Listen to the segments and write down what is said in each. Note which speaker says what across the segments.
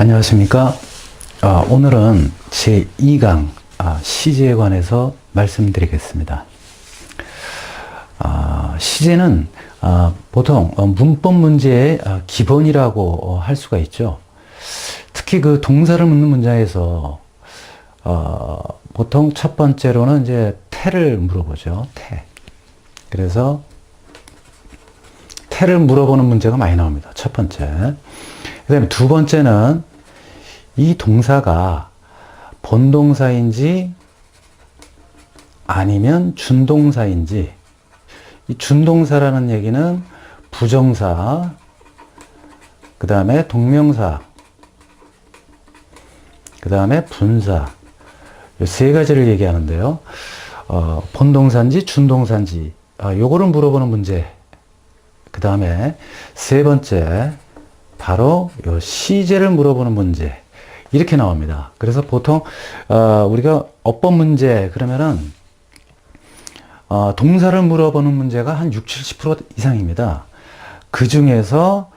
Speaker 1: 안녕하십니까. 오늘은 제2강 시제에 관해서 말씀드리겠습니다. 시제는 보통 문법 문제의 기본이라고 할 수가 있죠. 특히 그 동사를 묻는 문장에서 보통 첫 번째로는 이제 태를 물어보죠. 태. 그래서 태를 물어보는 문제가 많이 나옵니다. 첫 번째. 그 다음에 두 번째는 이 동사가 본동사인지 아니면 준동사인지, 이 준동사라는 얘기는 부정사, 그 다음에 동명사, 그 다음에 분사, 이 세 가지를 얘기하는데요. 본동사인지 준동사인지, 요거를 물어보는 문제. 그 다음에 세 번째, 바로 요 시제를 물어보는 문제. 이렇게 나옵니다. 그래서 보통 우리가 어법 문제 그러면은 동사를 물어보는 문제가 한 60, 70% 이상입니다. 그 중에서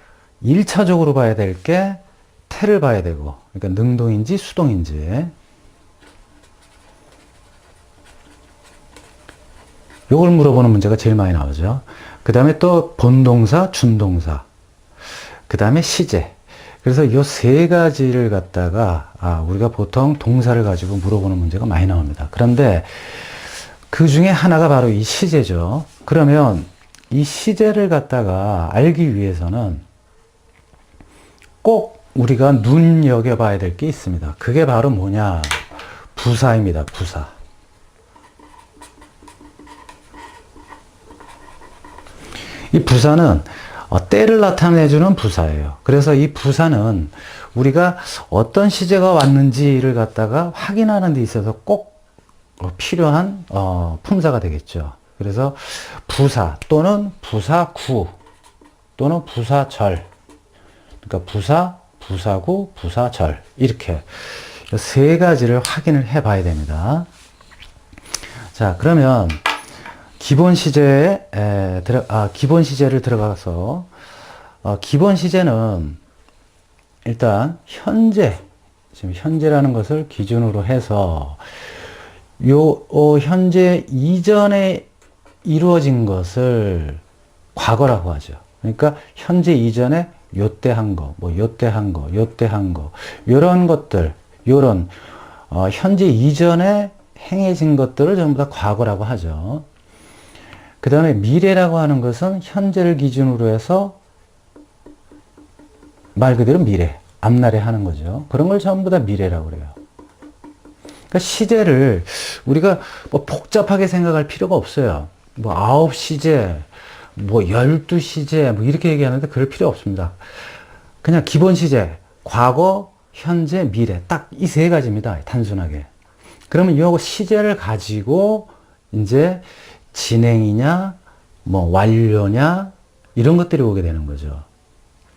Speaker 1: 1차적으로 봐야 될 게 태를 봐야 되고, 그러니까 능동인지 수동인지, 요걸 물어보는 문제가 제일 많이 나오죠. 그 다음에 또 본동사, 준동사, 그 다음에 시제. 그래서 이 세 가지를 갖다가 우리가 보통 동사를 가지고 물어보는 문제가 많이 나옵니다. 그런데 그 중에 하나가 바로 이 시제죠. 그러면 이 시제를 갖다가 알기 위해서는 꼭 우리가 눈여겨봐야 될 게 있습니다. 그게 바로 뭐냐? 부사입니다. 부사. 이 부사는 때를 나타내주는 부사예요. 그래서 이 부사는 우리가 어떤 시제가 왔는지를 갖다가 확인하는 데 있어서 꼭 필요한 품사가 되겠죠. 그래서 부사 또는 부사구 또는 부사절, 그러니까 부사, 부사구, 부사절, 이렇게 세 가지를 확인을 해 봐야 됩니다. 자, 그러면 기본 시제를 들어가서, 기본 시제는 일단 현재, 지금 현재라는 것을 기준으로 해서 현재 이전에 이루어진 것을 과거라고 하죠. 그러니까 현재 이전에 요때 한 거, 뭐 요때 한 거, 요때 한 거, 요런 것들, 요런 현재 이전에 행해진 것들을 전부 다 과거라고 하죠. 그 다음에 미래라고 하는 것은 현재를 기준으로 해서 말 그대로 미래, 앞날에 하는 거죠. 그런 걸 전부 다 미래라고 그래요. 그러니까 시제를 우리가 뭐 복잡하게 생각할 필요가 없어요. 뭐 9시제, 뭐 12시제, 뭐 이렇게 얘기하는데 그럴 필요 없습니다. 그냥 기본 시제, 과거, 현재, 미래, 딱 이 세 가지입니다. 단순하게. 그러면 이 시제를 가지고 이제 진행이냐, 뭐 완료냐, 이런 것들이 오게 되는 거죠.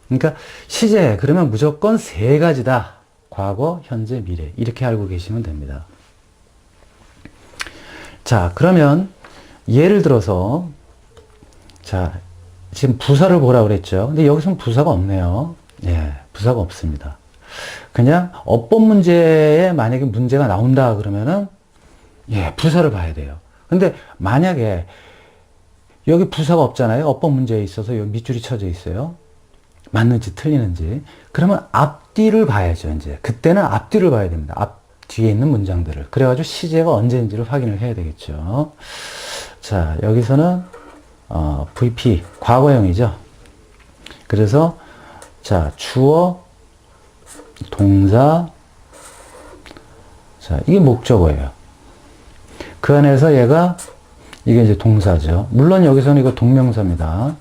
Speaker 1: 그러니까 시제, 그러면 무조건 세 가지다. 과거, 현재, 미래. 이렇게 알고 계시면 됩니다. 자, 그러면 예를 들어서, 자, 지금 부사를 보라고 그랬죠. 근데 여기서는 부사가 없네요. 예, 부사가 없습니다. 그냥 어법 문제에 만약에 문제가 나온다 그러면은, 예, 부사를 봐야 돼요. 근데 만약에 여기 부사가 없잖아요. 어법 문제에 있어서 여기 밑줄이 쳐져 있어요. 맞는지 틀리는지. 그러면 앞뒤를 봐야죠. 이제 그때는 앞뒤를 봐야 됩니다. 앞 뒤에 있는 문장들을. 그래가지고 시제가 언제인지를 확인을 해야 되겠죠. 자, 여기서는 VP 과거형이죠. 그래서 자, 주어, 동사, 자, 이게 목적어예요. 그 안에서 이게 이제 동사죠. 물론 여기서는 이거 동명사입니다.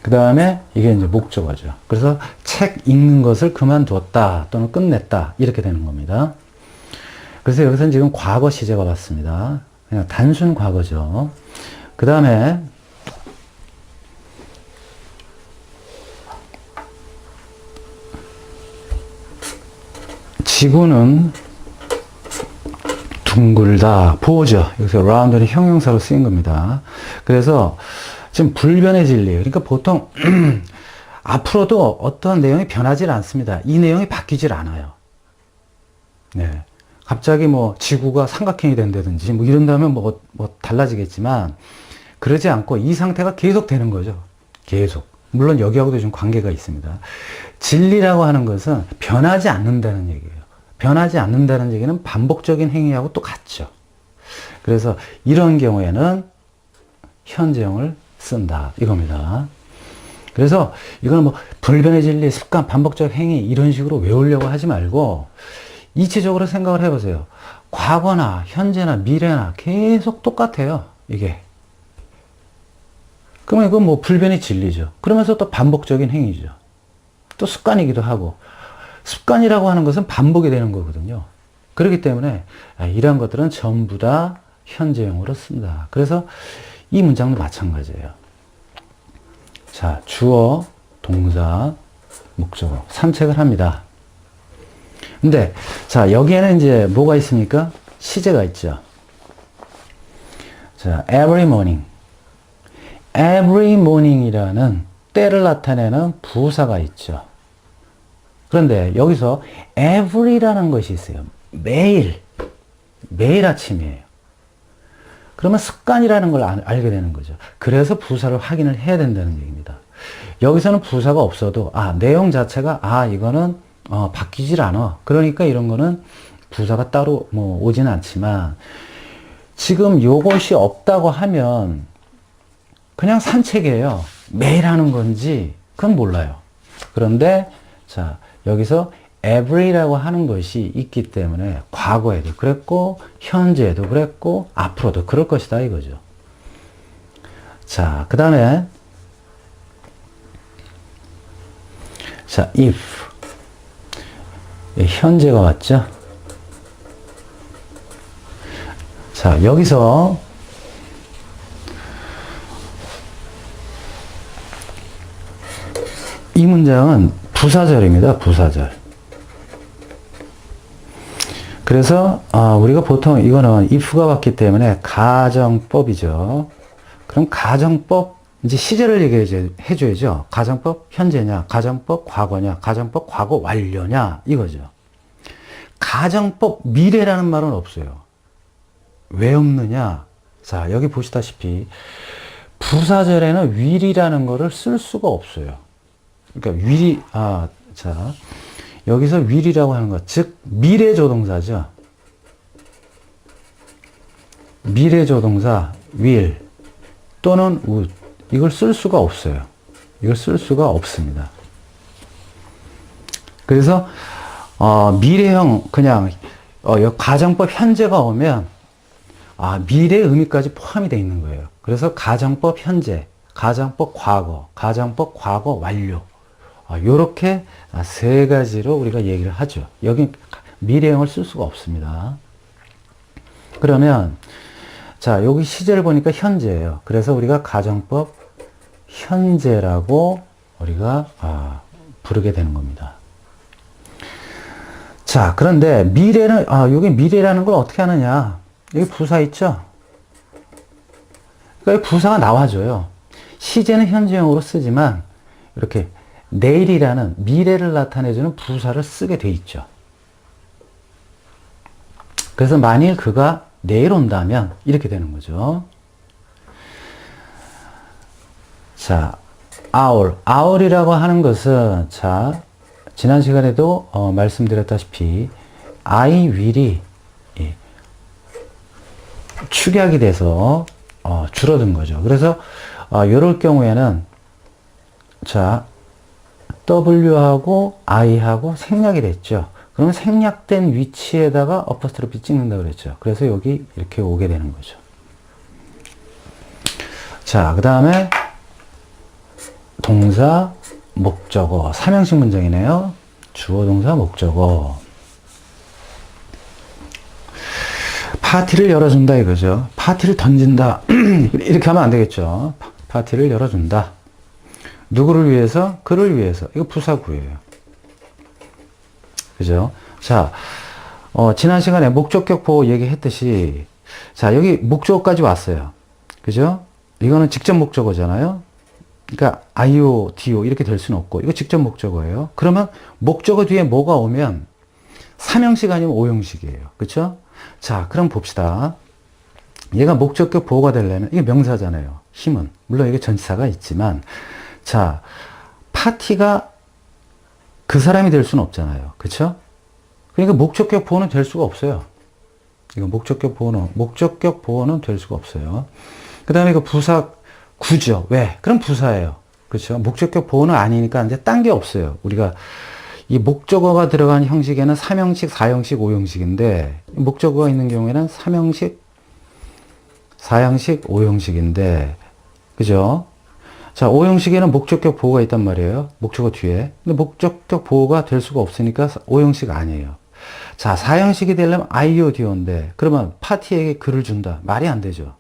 Speaker 1: 그 다음에 이게 이제 목적어죠. 그래서 책 읽는 것을 그만두었다 또는 끝냈다 이렇게 되는 겁니다. 그래서 여기서는 지금 과거 시제가 왔습니다. 그냥 단순 과거죠. 그 다음에 지구는 둥글다, 보죠. 여기서 round는 형용사로 쓰인 겁니다. 그래서 지금 불변의 진리. 그러니까 보통 앞으로도 어떠한 내용이 변하지 않습니다. 이 내용이 바뀌질 않아요. 네. 갑자기 뭐 지구가 삼각형이 된다든지 뭐 이런다면 뭐 달라지겠지만 그러지 않고 이 상태가 계속 되는 거죠. 계속. 물론 여기하고도 좀 관계가 있습니다. 진리라고 하는 것은 변하지 않는다는 얘기예요. 변하지 않는다는 얘기는 반복적인 행위하고 또 같죠. 그래서 이런 경우에는 현재형을 쓴다 이겁니다. 그래서 이거는 뭐 불변의 진리, 습관, 반복적 행위 이런 식으로 외우려고 하지 말고 이치적으로 생각을 해보세요. 과거나 현재나 미래나 계속 똑같아요. 이게. 그러면 이건 뭐 불변의 진리죠. 그러면서 또 반복적인 행위죠. 또 습관이기도 하고. 습관이라고 하는 것은 반복이 되는 거거든요. 그렇기 때문에 이러한 것들은 전부 다 현재형으로 쓴다. 그래서 이 문장도 마찬가지예요. 자, 주어, 동사, 목적어, 산책을 합니다. 근데, 자, 여기에는 이제 뭐가 있습니까? 시제가 있죠. 자, every morning. every morning이라는 때를 나타내는 부사가 있죠. 그런데 여기서 every라는 것이 있어요. 매일. 매일 아침이에요. 그러면 습관이라는 걸 알게 되는 거죠. 그래서 부사를 확인을 해야 된다는 얘기입니다. 여기서는 부사가 없어도 내용 자체가 이거는 바뀌질 않아. 그러니까 이런 거는 부사가 따로 뭐 오지는 않지만 지금 요것이 없다고 하면 그냥 산책이에요. 매일 하는 건지 그건 몰라요. 그런데 자, 여기서 every라고 하는 것이 있기 때문에 과거에도 그랬고 현재에도 그랬고 앞으로도 그럴 것이다 이거죠. 자, 그 다음에 자, if 현재가 왔죠. 자, 여기서 이 문장은 부사절입니다. 부사절. 그래서 우리가 보통 이거는 if가 왔기 때문에 가정법이죠. 그럼 가정법 이제 시제를 얘기해 줘야죠. 가정법 현재냐, 가정법 과거냐, 가정법 과거 완료냐 이거죠. 가정법 미래라는 말은 없어요. 왜 없느냐? 자, 여기 보시다시피 부사절에는 will이라는 거를 쓸 수가 없어요. 그러니까 will이 자, 여기서 will이라고 하는 것, 즉 미래조동사죠. 미래조동사 will 또는 would 이걸 쓸 수가 없어요. 이걸 쓸 수가 없습니다. 그래서 미래형 그냥 가정법 현재가 오면 미래 의미까지 포함이 되어 있는 거예요. 그래서 가정법 현재, 가정법 과거, 가정법 과거 완료 요렇게 세 가지로 우리가 얘기를 하죠. 여기 미래형을 쓸 수가 없습니다. 그러면 자, 여기 시제를 보니까 현재예요. 그래서 우리가 가정법 현재라고 우리가 부르게 되는 겁니다. 자, 그런데 미래는 여기 미래라는 걸 어떻게 하느냐? 여기 부사 있죠? 그러니까 부사가 나와줘요. 시제는 현재형으로 쓰지만 이렇게 내일이라는 미래를 나타내주는 부사를 쓰게 돼 있죠. 그래서 만일 그가 내일 온다면 이렇게 되는 거죠. 자, hour이라고 하는 것은 자, 지난 시간에도 말씀드렸다시피 I will이 축약이 돼서 줄어든 거죠. 그래서 이럴 경우에는 자, W하고 I하고 생략이 됐죠. 그러면 생략된 위치에다가 어퍼스트로피 찍는다 그랬죠. 그래서 여기 이렇게 오게 되는 거죠. 자, 그 다음에 동사, 목적어, 삼형식 문장이네요. 주어, 동사, 목적어. 파티를 열어준다 이거죠. 파티를 던진다. 이렇게 하면 안 되겠죠. 파티를 열어준다. 누구를 위해서? 그를 위해서. 이거 부사구예요. 그죠? 자, 지난 시간에 목적격 보호 얘기했듯이, 자, 여기 목적어까지 왔어요. 그죠? 이거는 직접 목적어잖아요. 그러니까 IO, DO 이렇게 될 수는 없고, 이거 직접 목적어예요. 그러면 목적어 뒤에 뭐가 오면 3형식 아니면 5형식이에요. 그쵸? 자, 그럼 봅시다. 얘가 목적격 보호가 되려면, 이게 명사잖아요. 힘은. 물론 이게 전치사가 있지만, 자, 파티가 그 사람이 될 수는 없잖아요. 그쵸? 그러니까 목적격 보호는 될 수가 없어요. 이거 목적격 보호는 될 수가 없어요. 그 다음에 이거 부사 구죠. 왜? 그럼 부사예요. 그렇죠? 목적격 보호는 아니니까 이제 딴 게 없어요. 우리가 이 목적어가 들어간 형식에는 3형식, 4형식, 5형식인데 목적어가 있는 경우에는 3형식, 4형식, 5형식인데 그죠? 자, 5형식에는 목적격 보호가 있단 말이에요. 목적어 뒤에. 근데 목적격 보호가 될 수가 없으니까 5형식 아니에요. 자, 4형식이 되려면 IODO인데 그러면 파티에게 글을 준다. 말이 안 되죠.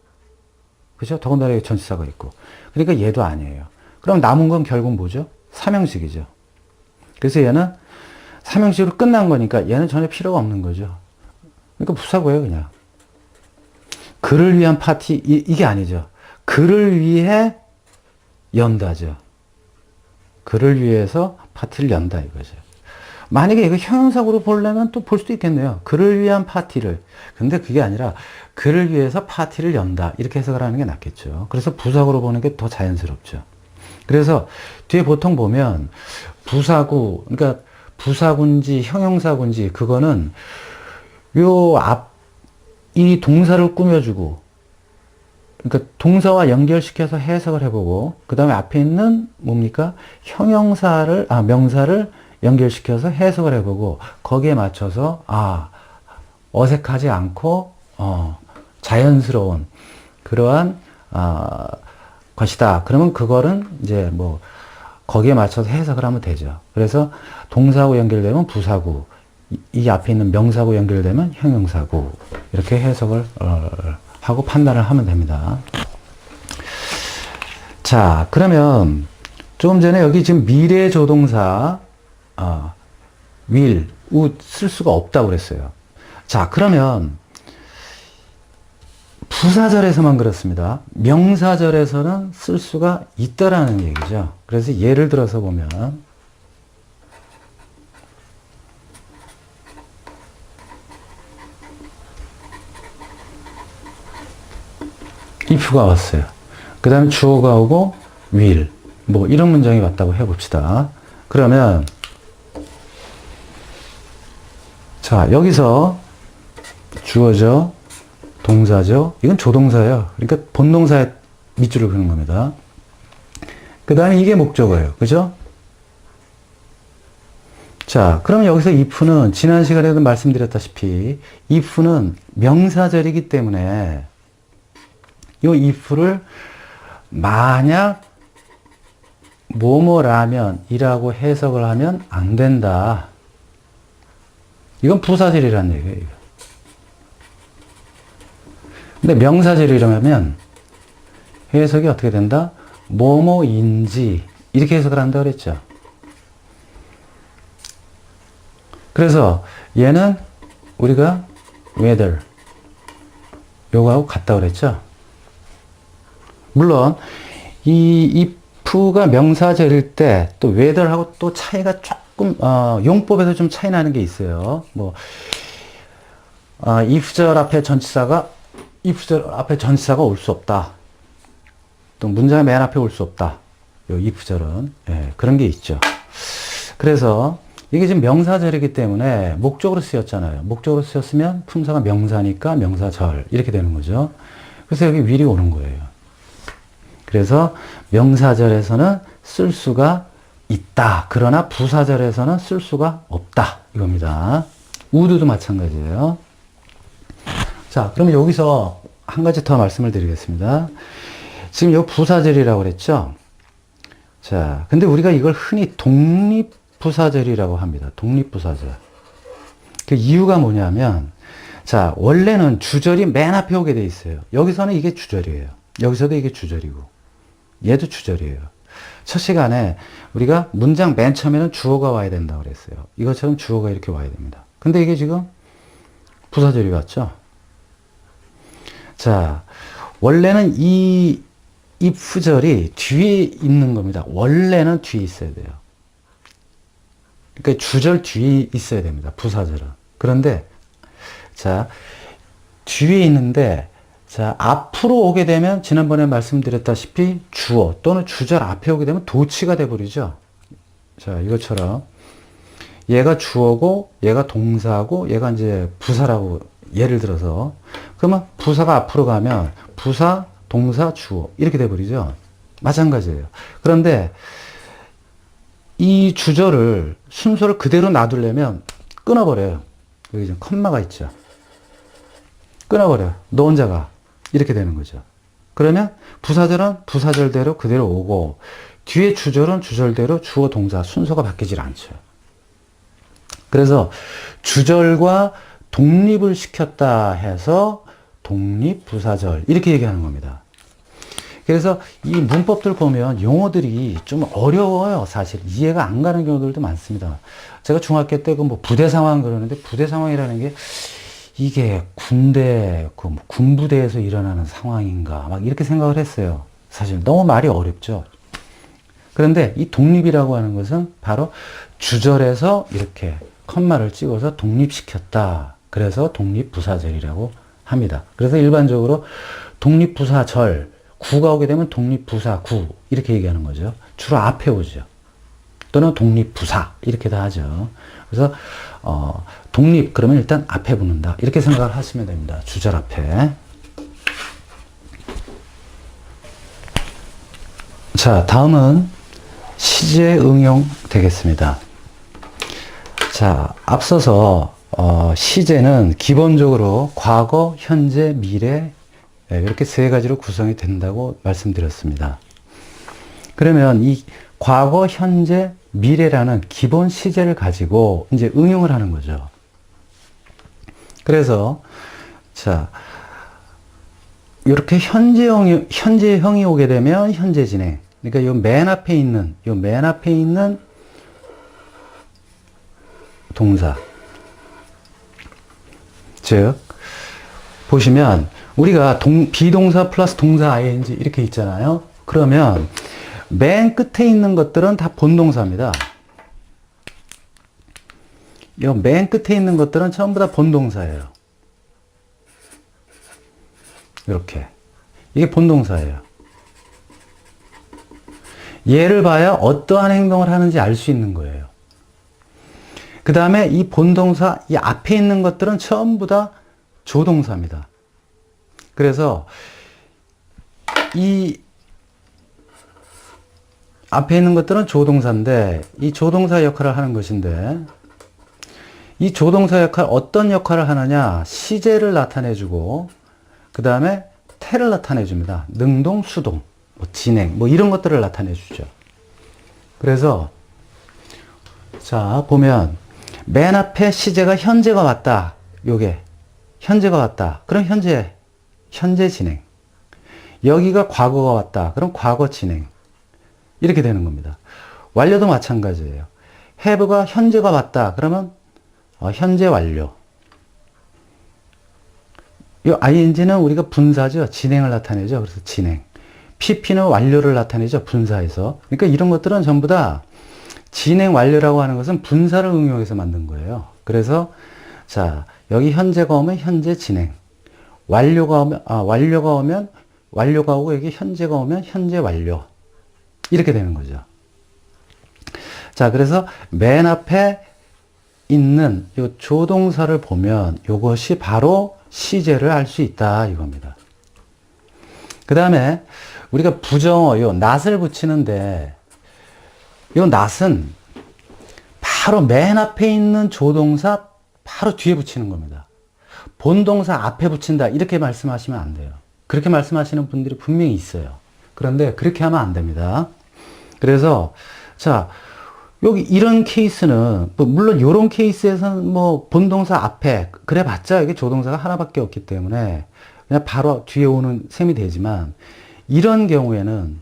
Speaker 1: 그죠? 더군다나 여기 전치사가 있고. 그러니까 얘도 아니에요. 그럼 남은 건 결국 뭐죠? 3형식이죠. 그래서 얘는 3형식으로 끝난 거니까 얘는 전혀 필요가 없는 거죠. 그러니까 부사고예요, 그냥. 그를 위한 파티, 이게 아니죠. 그를 위해 연다죠. 그를 위해서 파티를 연다 이거죠. 만약에 이거 형용사구로 보려면 또 볼 수도 있겠네요. 그를 위한 파티를. 근데 그게 아니라 그를 위해서 파티를 연다. 이렇게 해석을 하는 게 낫겠죠. 그래서 부사구로 보는 게 더 자연스럽죠. 그래서 뒤에 보통 보면 부사구, 그러니까 부사군지 형용사군지 그거는 이 동사를 꾸며주고 그러니까 동사와 연결시켜서 해석을 해보고 그 다음에 앞에 있는 뭡니까? 명사를 연결시켜서 해석을 해보고 거기에 맞춰서 어색하지 않고 자연스러운 그러한 것이다. 그러면 그거는 이제 뭐 거기에 맞춰서 해석을 하면 되죠. 그래서 동사하고 연결되면 부사구, 이 앞에 있는 명사하고 연결되면 형용사구 이렇게 해석을 하고 판단을 하면 됩니다. 자, 그러면 조금 전에 여기 지금 미래 조동사 will, would 쓸 수가 없다고 그랬어요. 자, 그러면 부사절에서만 그렇습니다. 명사절에서는 쓸 수가 있다라는 얘기죠. 그래서 예를 들어서 보면 if가 왔어요. 그 다음에 주어가 오고 will, 뭐 이런 문장이 왔다고 해봅시다. 그러면 자, 여기서 주어죠, 동사죠. 이건 조동사예요. 그러니까 본동사에 밑줄을 그는 겁니다. 그 다음에 이게 목적어예요. 그죠? 자, 그럼 여기서 if는 지난 시간에도 말씀드렸다시피 if는 명사절이기 때문에 이 if를 만약 뭐뭐라면이라고 해석을 하면 안 된다. 이건 부사절이라는 얘기예요. 이거. 근데 명사절이라면 해석이 어떻게 된다? 뭐뭐인지 이렇게 해석을 한다고 그랬죠. 그래서 얘는 우리가 whether 요거하고 같다고 그랬죠. 물론 이 if가 명사절일 때 또 whether하고 또 차이가 조금 용법에서 좀 차이 나는 게 있어요. 뭐 if절 앞에 전치사가 올 수 없다. 또 문장의 맨 앞에 올 수 없다. 요 if절은 그런 게 있죠. 그래서 이게 지금 명사절이기 때문에 목적으로 쓰였잖아요. 목적으로 쓰였으면 품사가 명사니까 명사절 이렇게 되는 거죠. 그래서 여기 will이 오는 거예요. 그래서 명사절에서는 쓸 수가 있다. 그러나 부사절에서는 쓸 수가 없다. 이겁니다. would도 마찬가지예요. 자, 그러면 여기서 한 가지 더 말씀을 드리겠습니다. 지금 이 부사절이라고 그랬죠? 자, 근데 우리가 이걸 흔히 독립부사절이라고 합니다. 독립부사절. 그 이유가 뭐냐면, 자, 원래는 주절이 맨 앞에 오게 돼 있어요. 여기서는 이게 주절이에요. 여기서도 이게 주절이고, 얘도 주절이에요. 첫 시간에 우리가 문장 맨 처음에는 주어가 와야 된다고 그랬어요. 이것처럼 주어가 이렇게 와야 됩니다. 근데 이게 지금 부사절이 왔죠? 자, 원래는 이 if절이 뒤에 있는 겁니다. 원래는 뒤에 있어야 돼요. 그러니까 주절 뒤에 있어야 됩니다. 부사절은. 그런데 자, 뒤에 있는데 자, 앞으로 오게 되면 지난번에 말씀드렸다시피 주어 또는 주절 앞에 오게 되면 도치가 돼 버리죠. 자, 이것처럼 얘가 주어고 얘가 동사고 얘가 이제 부사라고 예를 들어서 그러면 부사가 앞으로 가면 부사, 동사, 주어 이렇게 돼 버리죠. 마찬가지예요. 그런데 이 주절을 순서를 그대로 놔두려면 끊어버려요. 여기 지금 컴마가 있죠. 끊어버려요. 너 혼자 가. 이렇게 되는 거죠. 그러면 부사절은 부사절대로 그대로 오고 뒤에 주절은 주절대로 주어 동사 순서가 바뀌질 않죠. 그래서 주절과 독립을 시켰다 해서 독립부사절 이렇게 얘기하는 겁니다. 그래서 이 문법들 보면 용어들이 좀 어려워요. 사실 이해가 안 가는 경우들도 많습니다. 제가 중학교 때 그 뭐 부대 상황 그러는데 부대 상황이라는 게 이게 군대 그 군부대에서 일어나는 상황인가 막 이렇게 생각을 했어요. 사실 너무 말이 어렵죠. 그런데 이 독립이라고 하는 것은 바로 주절에서 이렇게 컴마를 찍어서 독립시켰다. 그래서 독립부사절이라고 합니다. 그래서 일반적으로 독립부사절 구가 오게 되면 독립부사구 이렇게 얘기하는 거죠. 주로 앞에 오죠. 또는 독립부사 이렇게 다 하죠. 그래서 독립 그러면 일단 앞에 붙는다 이렇게 생각을 하시면 됩니다. 주절 앞에. 자, 다음은 시제 응용 되겠습니다. 자, 앞서서 시제는 기본적으로 과거, 현재, 미래 이렇게 세 가지로 구성이 된다고 말씀드렸습니다. 그러면 이 과거, 현재, 미래라는 기본 시제를 가지고 이제 응용을 하는 거죠. 그래서 자, 이렇게 현재형이 오게 되면 현재 진행. 그러니까 요 맨 앞에 있는 동사. 즉 보시면 우리가 비동사 플러스 동사 ing 이렇게 있잖아요. 그러면 맨 끝에 있는 것들은 다 본동사입니다. 이 맨 끝에 있는 것들은 전부 다 본동사예요. 이렇게. 이게 본동사예요. 얘를 봐야 어떠한 행동을 하는지 알 수 있는 거예요. 그 다음에 이 본동사, 이 앞에 있는 것들은 전부 다 조동사입니다. 그래서 이 앞에 있는 것들은 조동사인데 이 조동사 역할을 하는 것인데 이 조동사 역할 어떤 역할을 하느냐 시제를 나타내주고 그 다음에 태를 나타내줍니다. 능동, 수동, 뭐 진행 뭐 이런 것들을 나타내주죠. 그래서 자 보면 맨 앞에 시제가 현재가 왔다. 요게 현재가 왔다. 그럼 현재 진행. 여기가 과거가 왔다. 그럼 과거 진행. 이렇게 되는 겁니다. 완료도 마찬가지예요. have가 현재가 왔다. 그러면 현재 완료. 이 ing는 우리가 분사죠. 진행을 나타내죠. 그래서 진행. pp는 완료를 나타내죠. 분사에서. 그러니까 이런 것들은 전부 다 진행 완료라고 하는 것은 분사를 응용해서 만든 거예요. 그래서 자 여기 현재가 오면 현재 진행. 완료가 오고 여기 현재가 오면 현재 완료. 이렇게 되는 거죠. 자, 그래서 맨 앞에 있는 이 조동사를 보면 이것이 바로 시제를 알 수 있다 이겁니다. 그 다음에 우리가 부정어, 요 not을 붙이는데 요 not은 바로 맨 앞에 있는 조동사 바로 뒤에 붙이는 겁니다. 본동사 앞에 붙인다 이렇게 말씀하시면 안 돼요. 그렇게 말씀하시는 분들이 분명히 있어요. 그런데 그렇게 하면 안 됩니다. 그래서 자 여기 이런 케이스는 뭐 물론 이런 케이스에서는 뭐 본동사 앞에 그래 봤자 이게 조동사가 하나밖에 없기 때문에 그냥 바로 뒤에 오는 셈이 되지만 이런 경우에는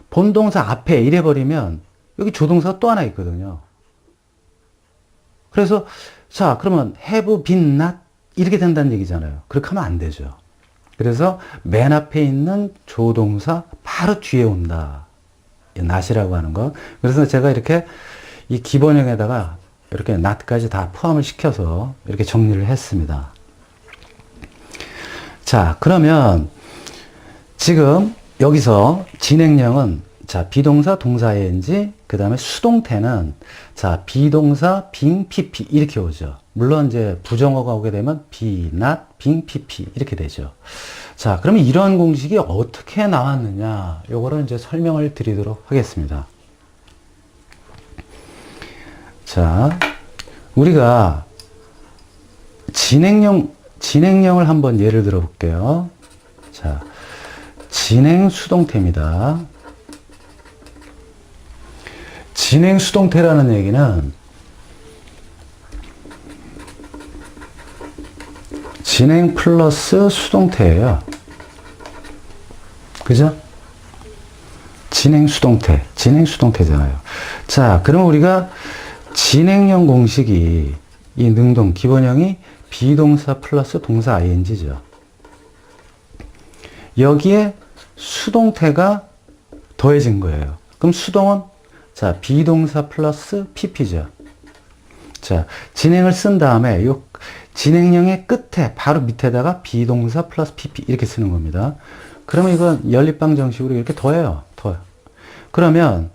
Speaker 1: 본동사 앞에 이래 버리면 여기 조동사가 또 하나 있거든요. 그래서 자 그러면 have been not 이렇게 된다는 얘기잖아요. 그렇게 하면 안 되죠. 그래서 맨 앞에 있는 조동사 바로 뒤에 온다. not이라고 하는 거. 그래서 제가 이렇게 이 기본형에다가 이렇게 not까지 다 포함을 시켜서 이렇게 정리를 했습니다. 자, 그러면 지금 여기서 진행형은 자, 비동사, 동사 ing, 그 다음에 수동태는 자, 비동사, 빙, pp 이렇게 오죠. 물론 이제 부정어가 오게 되면 be, not, 빙, pp 이렇게 되죠. 자, 그러면 이런 공식이 어떻게 나왔느냐? 요거를 이제 설명을 드리도록 하겠습니다. 자, 우리가 진행형을 한번 예를 들어 볼게요. 자, 진행 수동태입니다. 진행 수동태라는 얘기는 진행 플러스 수동태예요. 그죠? 진행 수동태잖아요. 자, 그럼 우리가 진행형 공식이 이 능동 기본형이 비동사 플러스 동사 ing죠. 여기에 수동태가 더해진 거예요. 그럼 수동은 자, 비동사 플러스 pp죠. 자, 진행을 쓴 다음에 요 진행형의 끝에 바로 밑에다가 비동사 플러스 pp 이렇게 쓰는 겁니다. 그러면 이건 연립방 정식으로 이렇게 더해요. 그러면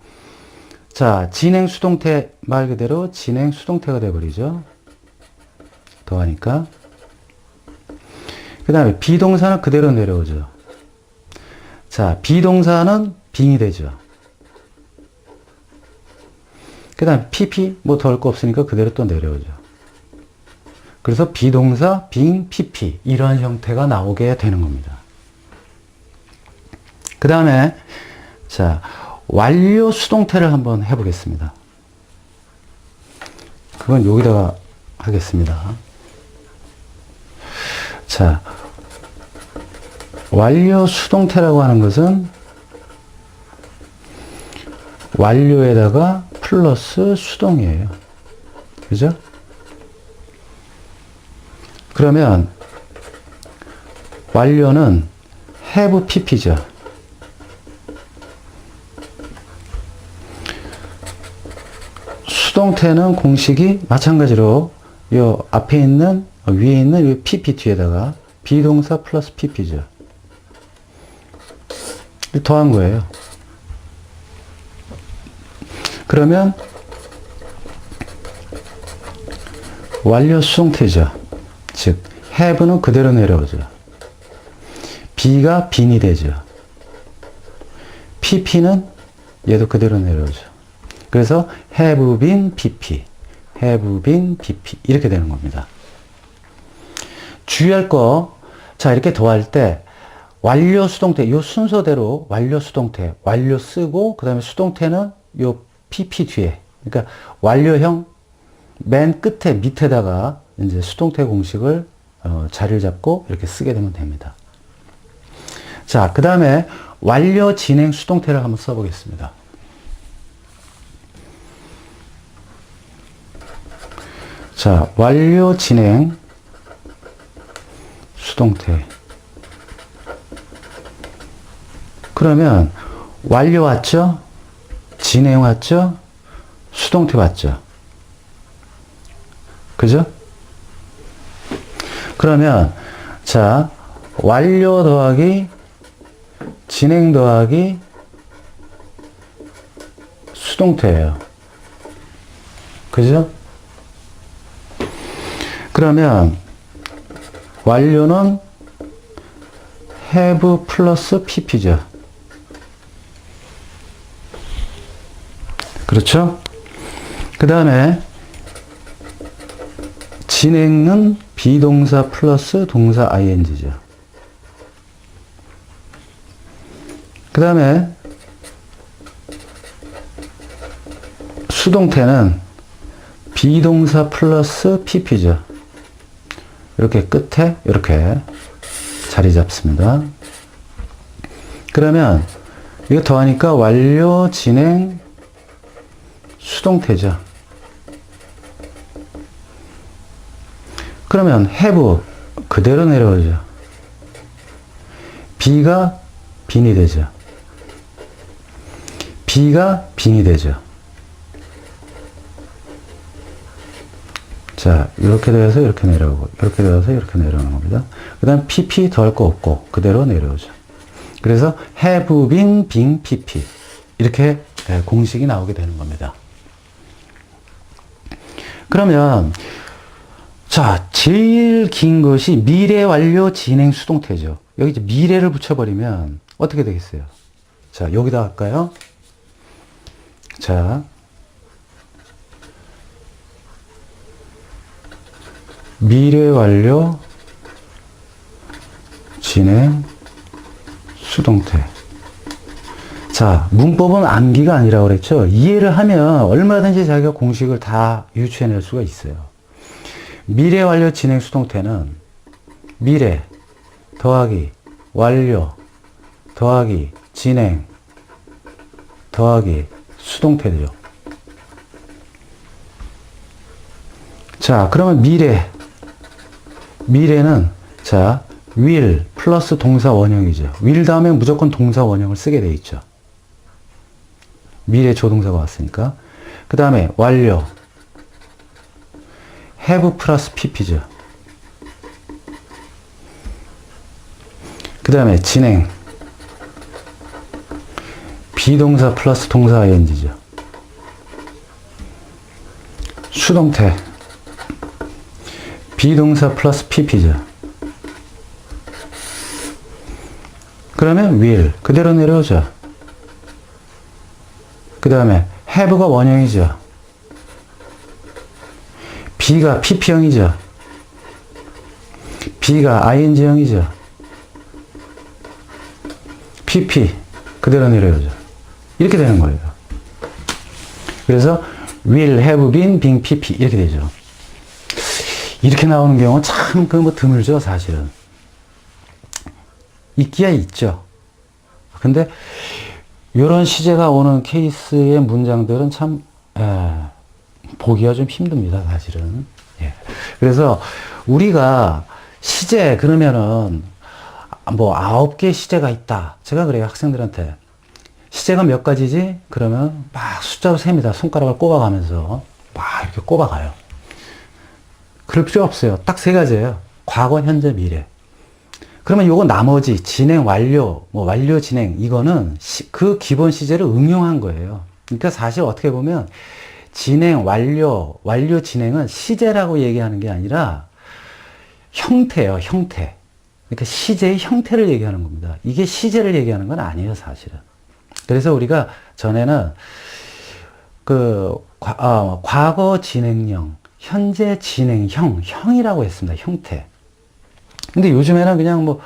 Speaker 1: 자, 진행 수동태 말 그대로 진행 수동태가 돼버리죠. 더하니까. 그 다음에 비동사는 그대로 내려오죠. 자, 비동사는 빙이 되죠. 그 다음에 pp 뭐 더할 거 없으니까 그대로 또 내려오죠. 그래서 비동사 빙 pp 이런 형태가 나오게 되는 겁니다. 그 다음에 자, 완료 수동태를 한번 해보겠습니다. 그건 여기다가 하겠습니다. 자, 완료 수동태라고 하는 것은 완료에다가 플러스 수동이에요. 그죠? 그러면 완료는 have pp죠. 수동태는 공식이 마찬가지로 요 앞에 있는 위에 있는 이 pp 뒤에다가 비동사 플러스 pp죠. 더한 거예요. 그러면 완료 수동태죠. 즉 have는 그대로 내려오죠. be가 been이 되죠. pp는 얘도 그대로 내려오죠. 그래서 have been pp, have been pp 이렇게 되는 겁니다. 주의할 거, 자, 이렇게 더할 때 완료 수동태, 요 순서대로 완료 수동태, 완료 쓰고 그 다음에 수동태는 요 pp 뒤에, 그러니까 완료형 맨 끝에 밑에다가 이제 수동태 공식을 자리를 잡고 이렇게 쓰게 되면 됩니다. 자, 그 다음에 완료 진행 수동태를 한번 써보겠습니다. 자, 완료 진행 수동태. 그러면 완료 왔죠? 진행 왔죠? 수동태 왔죠? 그죠? 그러면 자, 완료 더하기 진행 더하기 수동태예요. 그죠? 그러면 완료는 have 플러스 pp죠. 그렇죠? 그 다음에 진행은 비동사 플러스 동사 ing죠. 그 다음에 수동태는 비동사 플러스 pp죠. 이렇게 끝에 이렇게 자리 잡습니다. 그러면 이거 더하니까 완료 진행 수동태죠. 그러면 have 그대로 내려오죠. B가 빈이 되죠. B가 빙이 되죠. 자, 이렇게 돼서 이렇게 내려오고, 이렇게 돼서 이렇게 내려오는 겁니다. 그 다음 PP 더할 거 없고, 그대로 내려오죠. 그래서 have been, being, PP. 이렇게 공식이 나오게 되는 겁니다. 그러면, 자, 제일 긴 것이 미래 완료 진행 수동태죠. 여기 이제 미래를 붙여버리면 어떻게 되겠어요? 자, 여기다 할까요? 자, 미래 완료 진행 수동태. 자, 문법은 암기가 아니라고 그랬죠? 이해를 하면 얼마든지 자기가 공식을 다 유추해낼 수가 있어요. 미래 완료 진행 수동태는 미래 더하기 완료 더하기 진행 더하기 수동태죠. 자, 그러면 미래는 자, will 플러스 동사 원형이죠. will 다음에 무조건 동사 원형을 쓰게 돼 있죠. 미래 조동사가 왔으니까. 그 다음에 완료 have 플러스 pp죠. 그 다음에 진행 비동사 플러스 동사 ing죠. 수동태 비동사 플러스 pp죠. 그러면 will 그대로 내려오죠. 그 다음에 have가 원형이죠. B가 pp형이죠. B가 ing형이죠. pp 그대로 내려오죠. 이렇게 되는 거예요. 그래서 will, have been, being, pp 이렇게 되죠. 이렇게 나오는 경우는 참 드물죠, 사실은. 있기야 있죠. 근데 이런 시제가 오는 케이스의 문장들은 참 보기가 좀 힘듭니다, 사실은. 예. 그래서 우리가 시제 그러면은 뭐 9개 시제가 있다. 제가 그래요, 학생들한테. 시제가 몇 가지지? 그러면 막 숫자로 셉니다. 손가락을 꼽아가면서 막 이렇게 꼽아가요. 그럴 필요 없어요. 딱 3가지예요. 과거, 현재, 미래. 그러면 요거 나머지 진행, 완료, 뭐 완료, 진행 이거는 그 기본 시제를 응용한 거예요. 그러니까 사실 어떻게 보면 진행, 완료, 진행은 시제라고 얘기하는 게 아니라 형태예요, 형태. 그러니까 시제의 형태를 얘기하는 겁니다. 이게 시제를 얘기하는 건 아니에요, 사실은. 그래서 우리가 전에는 과거 진행형, 현재 진행형, 형이라고 했습니다. 형태. 근데 요즘에는 그냥 뭐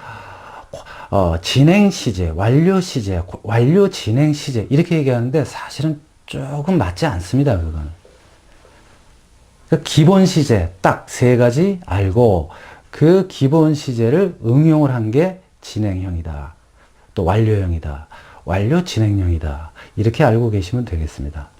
Speaker 1: 진행 시제, 완료 시제, 완료 진행 시제 이렇게 얘기하는데 사실은 조금 맞지 않습니다. 그거는. 그러니까 기본 시제 딱 3가지 알고 그 기본 시제를 응용을 한 게 진행형이다. 또 완료형이다. 완료 진행형이다. 이렇게 알고 계시면 되겠습니다.